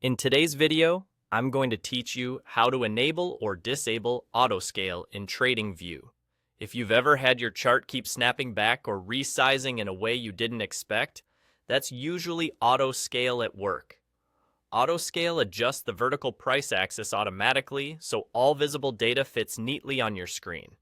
In today's video, I'm going to teach you how to enable or disable autoscale in TradingView. If you've ever had your chart keep snapping back or resizing in a way you didn't expect, that's usually autoscale at work. Autoscale adjusts the vertical price axis automatically so all visible data fits neatly on your screen.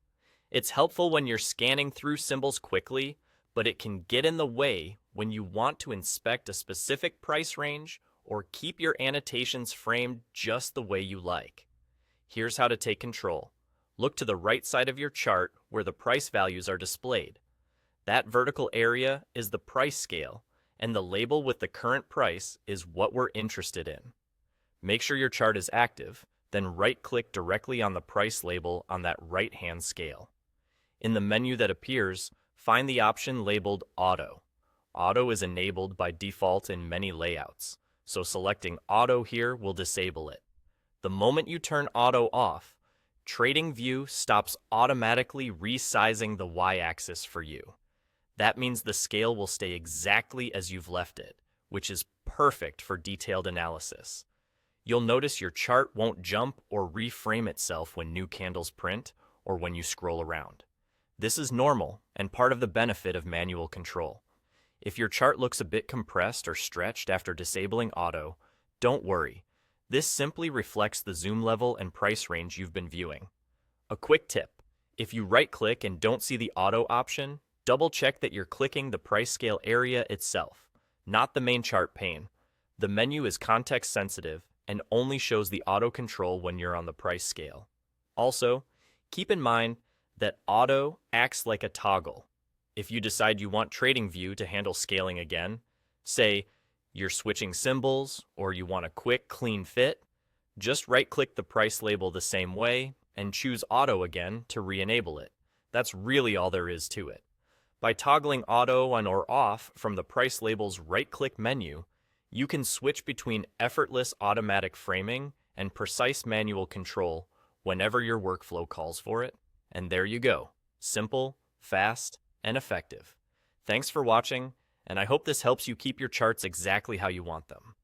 It's helpful when you're scanning through symbols quickly, but it can get in the way when you want to inspect a specific price range or keep your annotations framed just the way you like. Here's how to take control. Look to the right side of your chart where the price values are displayed. That vertical area is the price scale, and the label with the current price is what we're interested in. Make sure your chart is active, then right-click directly on the price label on that right-hand scale. In the menu that appears, find the option labeled Auto. Auto is enabled by default in many layouts, so selecting Auto here will disable it. The moment you turn Auto off, TradingView stops automatically resizing the y-axis for you. That means the scale will stay exactly as you've left it, which is perfect for detailed analysis. You'll notice your chart won't jump or reframe itself when new candles print or when you scroll around. This is normal and part of the benefit of manual control. If your chart looks a bit compressed or stretched after disabling auto, don't worry. This simply reflects the zoom level and price range you've been viewing. A quick tip: if you right-click and don't see the auto option, double-check that you're clicking the price scale area itself, not the main chart pane. The menu is context-sensitive and only shows the auto control when you're on the price scale. Also, keep in mind that auto acts like a toggle. If you decide you want TradingView to handle scaling again, say you're switching symbols or you want a quick, clean fit, just right-click the price label the same way and choose Auto again to re-enable it. That's really all there is to it. By toggling Auto on or off from the price label's right-click menu, you can switch between effortless automatic framing and precise manual control whenever your workflow calls for it. And there you go. Simple, fast, and effective. Thanks for watching, and I hope this helps you keep your charts exactly how you want them.